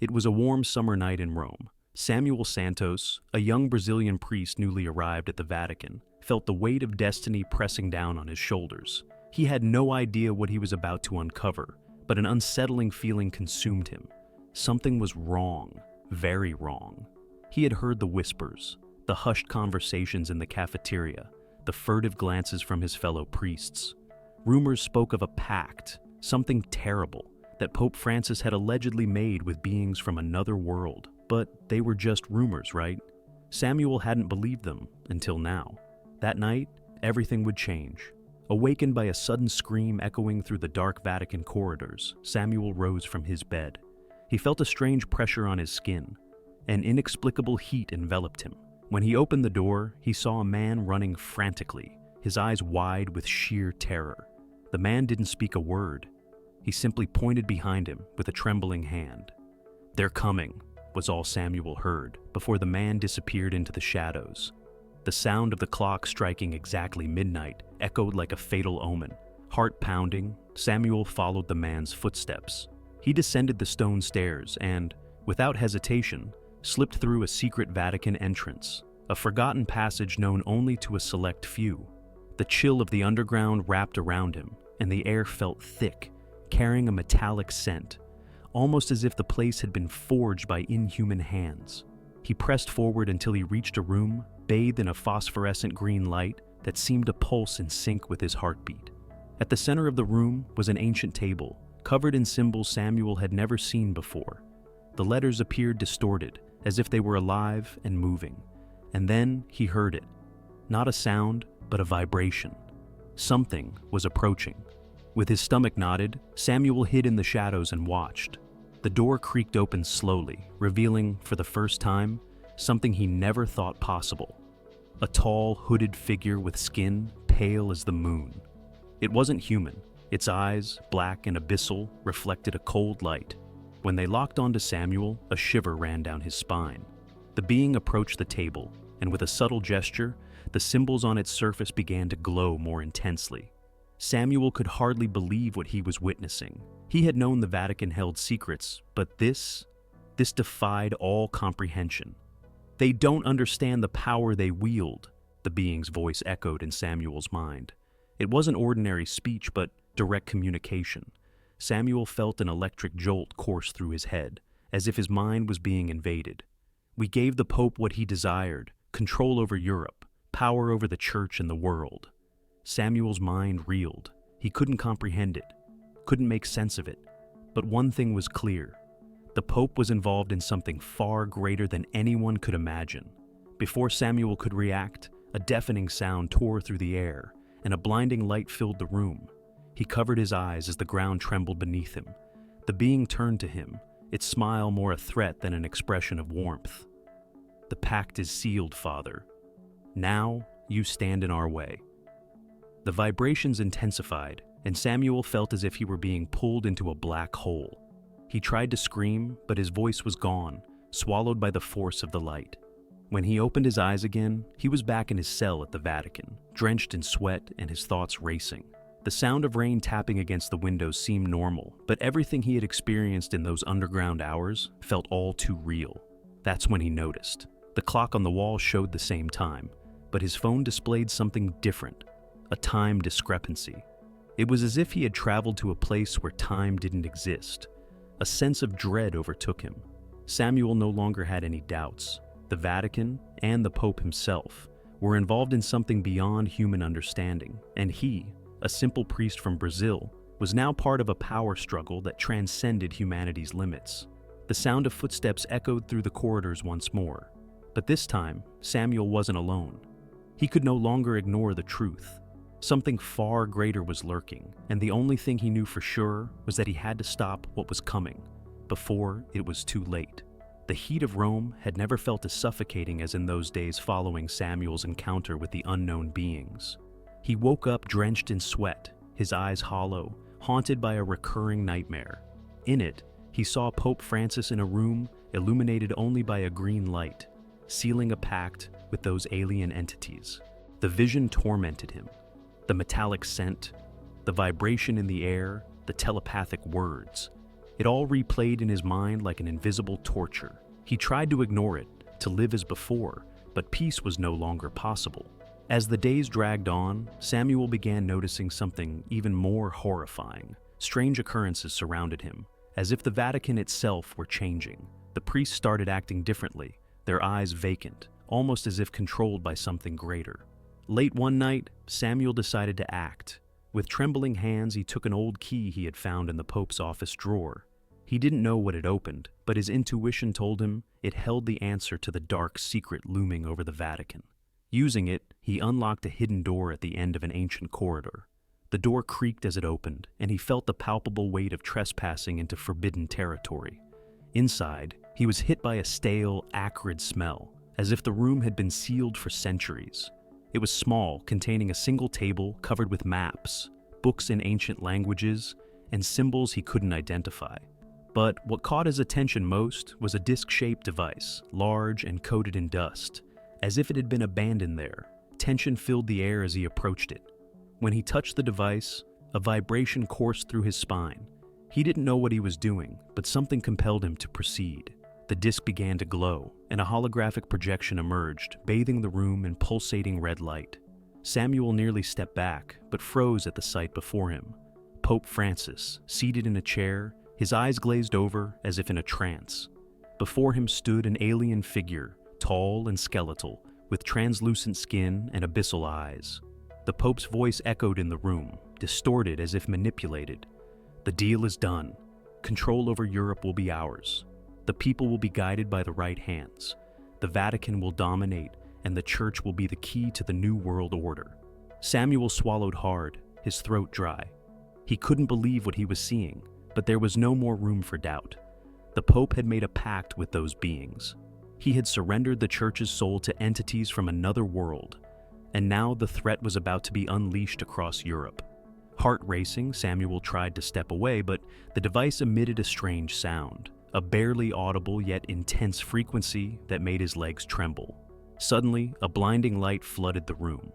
It was a warm summer night in Rome. Samuel Santos, a young Brazilian priest newly arrived at the Vatican, felt the weight of destiny pressing down on his shoulders. He had no idea what he was about to uncover, but an unsettling feeling consumed him. Something was wrong, very wrong. He had heard the whispers, the hushed conversations in the cafeteria, the furtive glances from his fellow priests. Rumors spoke of a pact, something terrible, that Pope Francis had allegedly made with beings from another world. But they were just rumors, right? Samuel hadn't believed them until now. That night, everything would change. Awakened by a sudden scream echoing through the dark Vatican corridors, Samuel rose from his bed. He felt a strange pressure on his skin. An inexplicable heat enveloped him. When he opened the door, he saw a man running frantically, his eyes wide with sheer terror. The man didn't speak a word. He simply pointed behind him with a trembling hand. "They're coming," was all Samuel heard before the man disappeared into the shadows. The sound of the clock striking exactly midnight echoed like a fatal omen. Heart pounding, Samuel followed the man's footsteps. He descended the stone stairs and, without hesitation, slipped through a secret Vatican entrance, a forgotten passage known only to a select few. The chill of the underground wrapped around him, and the air felt thick, carrying a metallic scent, almost as if the place had been forged by inhuman hands. He pressed forward until he reached a room bathed in a phosphorescent green light that seemed to pulse in sync with his heartbeat. At the center of the room was an ancient table, covered in symbols Samuel had never seen before. The letters appeared distorted, as if they were alive and moving. And then he heard it. Not a sound, but a vibration. Something was approaching. With his stomach knotted, Samuel hid in the shadows and watched. The door creaked open slowly, revealing, for the first time, something he never thought possible. A tall, hooded figure with skin pale as the moon. It wasn't human. Its eyes, black and abyssal, reflected a cold light. When they locked onto Samuel, a shiver ran down his spine. The being approached the table, and with a subtle gesture, the symbols on its surface began to glow more intensely. Samuel could hardly believe what he was witnessing. He had known the Vatican held secrets, but this defied all comprehension. "They don't understand the power they wield," the being's voice echoed in Samuel's mind. It wasn't ordinary speech, but direct communication. Samuel felt an electric jolt course through his head, as if his mind was being invaded. "We gave the Pope what he desired, control over Europe, power over the Church and the world." Samuel's mind reeled. He couldn't comprehend it, couldn't make sense of it. But one thing was clear. The Pope was involved in something far greater than anyone could imagine. Before Samuel could react, a deafening sound tore through the air, and a blinding light filled the room. He covered his eyes as the ground trembled beneath him. The being turned to him, its smile more a threat than an expression of warmth. "The pact is sealed, Father. Now you stand in our way." The vibrations intensified, and Samuel felt as if he were being pulled into a black hole. He tried to scream, but his voice was gone, swallowed by the force of the light. When he opened his eyes again, he was back in his cell at the Vatican, drenched in sweat and his thoughts racing. The sound of rain tapping against the windows seemed normal, but everything he had experienced in those underground hours felt all too real. That's when he noticed. The clock on the wall showed the same time, but his phone displayed something different. A time discrepancy. It was as if he had traveled to a place where time didn't exist. A sense of dread overtook him. Samuel no longer had any doubts. The Vatican, and the Pope himself, were involved in something beyond human understanding, and he, a simple priest from Brazil, was now part of a power struggle that transcended humanity's limits. The sound of footsteps echoed through the corridors once more, but this time, Samuel wasn't alone. He could no longer ignore the truth. Something far greater was lurking, and the only thing he knew for sure was that he had to stop what was coming, before it was too late. The heat of Rome had never felt as suffocating as in those days following Samuel's encounter with the unknown beings. He woke up drenched in sweat, his eyes hollow, haunted by a recurring nightmare. In it, he saw Pope Francis in a room illuminated only by a green light, sealing a pact with those alien entities. The vision tormented him. The metallic scent, the vibration in the air, the telepathic words. It all replayed in his mind like an invisible torture. He tried to ignore it, to live as before, but peace was no longer possible. As the days dragged on, Samuel began noticing something even more horrifying. Strange occurrences surrounded him, as if the Vatican itself were changing. The priests started acting differently, their eyes vacant, almost as if controlled by something greater. Late one night, Samuel decided to act. With trembling hands, he took an old key he had found in the Pope's office drawer. He didn't know what it opened, but his intuition told him it held the answer to the dark secret looming over the Vatican. Using it, he unlocked a hidden door at the end of an ancient corridor. The door creaked as it opened, and he felt the palpable weight of trespassing into forbidden territory. Inside, he was hit by a stale, acrid smell, as if the room had been sealed for centuries. It was small, containing a single table covered with maps, books in ancient languages, and symbols he couldn't identify. But what caught his attention most was a disc-shaped device, large and coated in dust. As if it had been abandoned there, tension filled the air as he approached it. When he touched the device, a vibration coursed through his spine. He didn't know what he was doing, but something compelled him to proceed. The disc began to glow, and a holographic projection emerged, bathing the room in pulsating red light. Samuel nearly stepped back, but froze at the sight before him. Pope Francis, seated in a chair, his eyes glazed over as if in a trance. Before him stood an alien figure, tall and skeletal, with translucent skin and abyssal eyes. The Pope's voice echoed in the room, distorted as if manipulated. "The deal is done. Control over Europe will be ours. The people will be guided by the right hands. The Vatican will dominate, and the Church will be the key to the New World Order." Samuel swallowed hard, his throat dry. He couldn't believe what he was seeing, but there was no more room for doubt. The Pope had made a pact with those beings. He had surrendered the Church's soul to entities from another world, and now the threat was about to be unleashed across Europe. Heart racing, Samuel tried to step away, but the device emitted a strange sound, a barely audible yet intense frequency that made his legs tremble. Suddenly, a blinding light flooded the room.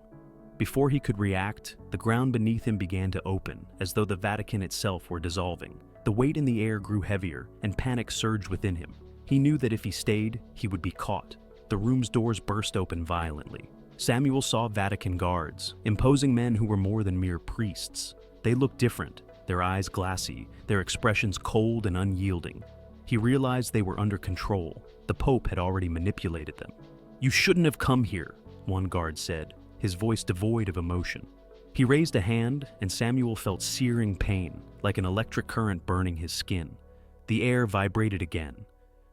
Before he could react, the ground beneath him began to open, as though the Vatican itself were dissolving. The weight in the air grew heavier, and panic surged within him. He knew that if he stayed, he would be caught. The room's doors burst open violently. Samuel saw Vatican guards, imposing men who were more than mere priests. They looked different, their eyes glassy, their expressions cold and unyielding. He realized they were under control. The Pope had already manipulated them. "You shouldn't have come here," one guard said, his voice devoid of emotion. He raised a hand, and Samuel felt searing pain, like an electric current burning his skin. The air vibrated again.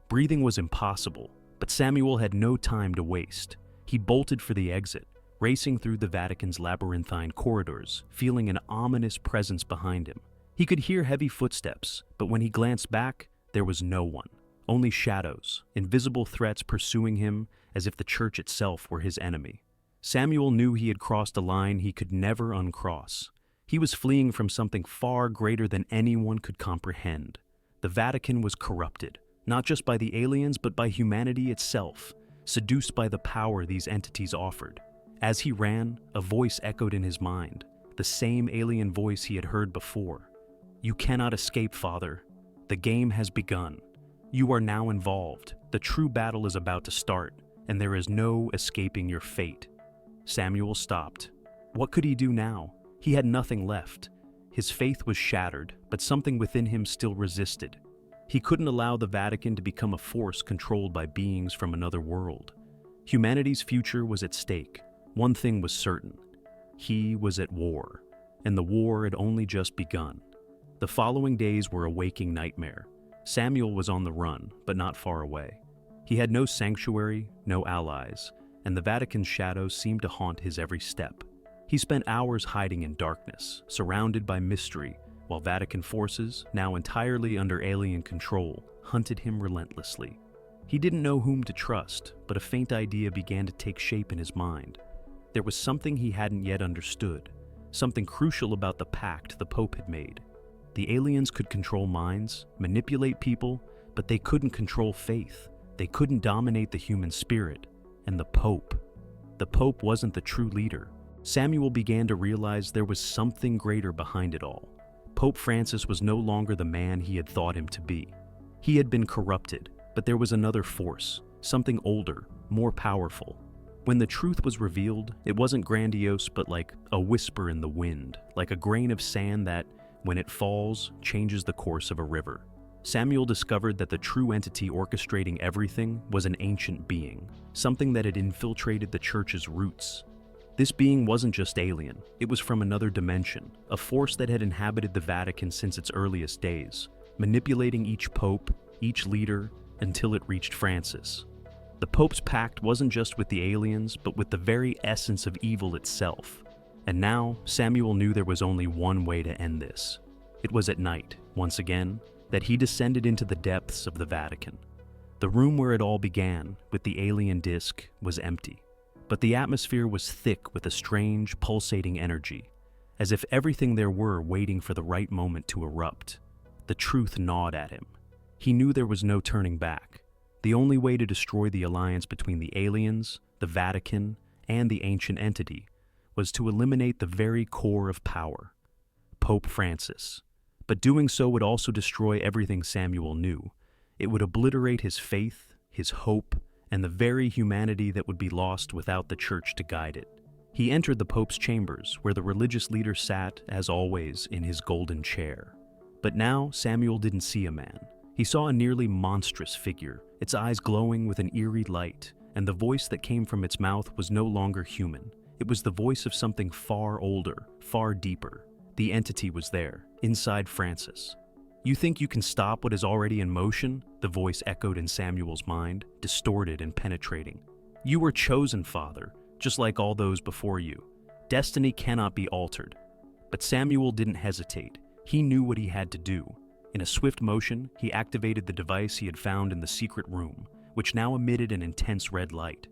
Breathing was impossible, but Samuel had no time to waste. He bolted for the exit, racing through the Vatican's labyrinthine corridors, feeling an ominous presence behind him. He could hear heavy footsteps, but when he glanced back, there was no one. Only shadows, invisible threats pursuing him as if the Church itself were his enemy. Samuel knew he had crossed a line he could never uncross. He was fleeing from something far greater than anyone could comprehend. The Vatican was corrupted, not just by the aliens but by humanity itself, seduced by the power these entities offered. As he ran, a voice echoed in his mind, the same alien voice he had heard before. "You cannot escape, Father. The game has begun. You are now involved. The true battle is about to start, and there is no escaping your fate." Samuel stopped. What could he do now? He had nothing left. His faith was shattered, but something within him still resisted. He couldn't allow the Vatican to become a force controlled by beings from another world. Humanity's future was at stake. One thing was certain. He was at war, and the war had only just begun. The following days were a waking nightmare. Samuel was on the run, but not far away. He had no sanctuary, no allies, and the Vatican's shadows seemed to haunt his every step. He spent hours hiding in darkness, surrounded by mystery, while Vatican forces, now entirely under alien control, hunted him relentlessly. He didn't know whom to trust, but a faint idea began to take shape in his mind. There was something he hadn't yet understood, something crucial about the pact the Pope had made. The aliens could control minds, manipulate people, but they couldn't control faith. They couldn't dominate the human spirit. And the Pope wasn't the true leader. Samuel began to realize there was something greater behind it all. Pope Francis was no longer the man he had thought him to be. He had been corrupted, but there was another force, something older, more powerful. When the truth was revealed, it wasn't grandiose but like a whisper in the wind, like a grain of sand that, when it falls, changes the course of a river. Samuel discovered that the true entity orchestrating everything was an ancient being, something that had infiltrated the church's roots. This being wasn't just alien, it was from another dimension, a force that had inhabited the Vatican since its earliest days, manipulating each pope, each leader, until it reached Francis. The Pope's pact wasn't just with the aliens, but with the very essence of evil itself. And now, Samuel knew there was only one way to end this. It was at night, once again, that he descended into the depths of the Vatican. The room where it all began, with the alien disc, was empty. But the atmosphere was thick with a strange, pulsating energy, as if everything there were waiting for the right moment to erupt. The truth gnawed at him. He knew there was no turning back. The only way to destroy the alliance between the aliens, the Vatican, and the ancient entity was to eliminate the very core of power, Pope Francis. But doing so would also destroy everything Samuel knew. It would obliterate his faith, his hope, and the very humanity that would be lost without the church to guide it. He entered the Pope's chambers, where the religious leader sat, as always, in his golden chair. But now Samuel didn't see a man. He saw a nearly monstrous figure, its eyes glowing with an eerie light, and the voice that came from its mouth was no longer human. It was the voice of something far older, far deeper. The entity was there, inside Francis. "You think you can stop what is already in motion?" the voice echoed in Samuel's mind, distorted and penetrating. "You were chosen, Father, just like all those before you. Destiny cannot be altered." But Samuel didn't hesitate. He knew what he had to do. In a swift motion, he activated the device he had found in the secret room, which now emitted an intense red light.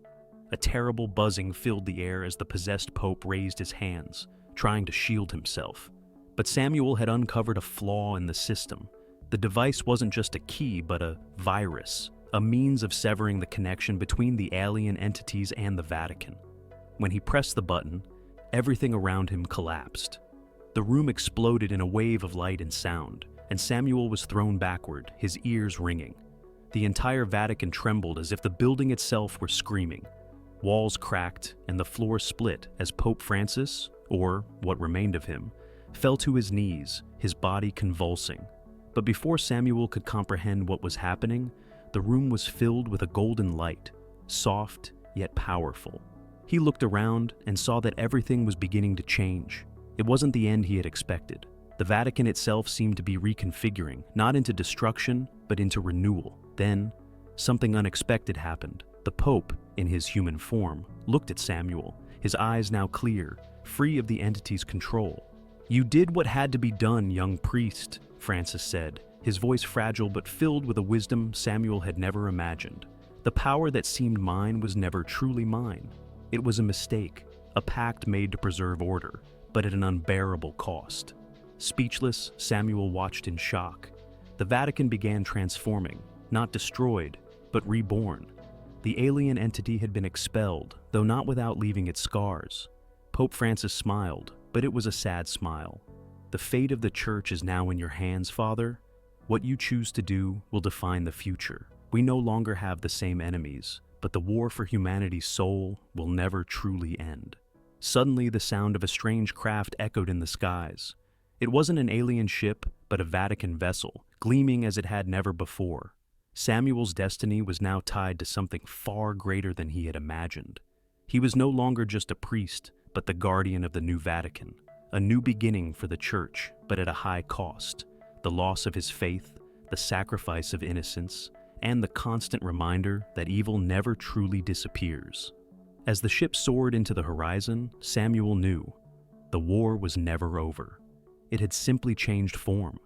A terrible buzzing filled the air as the possessed Pope raised his hands, trying to shield himself. But Samuel had uncovered a flaw in the system. The device wasn't just a key, but a virus, a means of severing the connection between the alien entities and the Vatican. When he pressed the button, everything around him collapsed. The room exploded in a wave of light and sound, and Samuel was thrown backward, his ears ringing. The entire Vatican trembled as if the building itself were screaming. Walls cracked, and the floor split as Pope Francis, or what remained of him, fell to his knees, his body convulsing. But before Samuel could comprehend what was happening, the room was filled with a golden light, soft yet powerful. He looked around and saw that everything was beginning to change. It wasn't the end he had expected. The Vatican itself seemed to be reconfiguring, not into destruction, but into renewal. Then, something unexpected happened. The Pope, in his human form, looked at Samuel, his eyes now clear, free of the entity's control. "You did what had to be done, young priest," Francis said, his voice fragile but filled with a wisdom Samuel had never imagined. "The power that seemed mine was never truly mine. It was a mistake, a pact made to preserve order, but at an unbearable cost." Speechless, Samuel watched in shock. The Vatican began transforming, not destroyed, but reborn. The alien entity had been expelled, though not without leaving its scars. Pope Francis smiled, but it was a sad smile. "The fate of the church is now in your hands, Father. What you choose to do will define the future. We no longer have the same enemies, but the war for humanity's soul will never truly end." Suddenly, the sound of a strange craft echoed in the skies. It wasn't an alien ship, but a Vatican vessel, gleaming as it had never before. Samuel's destiny was now tied to something far greater than he had imagined. He was no longer just a priest, but the guardian of the new Vatican, a new beginning for the church, but at a high cost. The loss of his faith, the sacrifice of innocence, and the constant reminder that evil never truly disappears. As the ship soared into the horizon, Samuel knew the war was never over. It had simply changed form.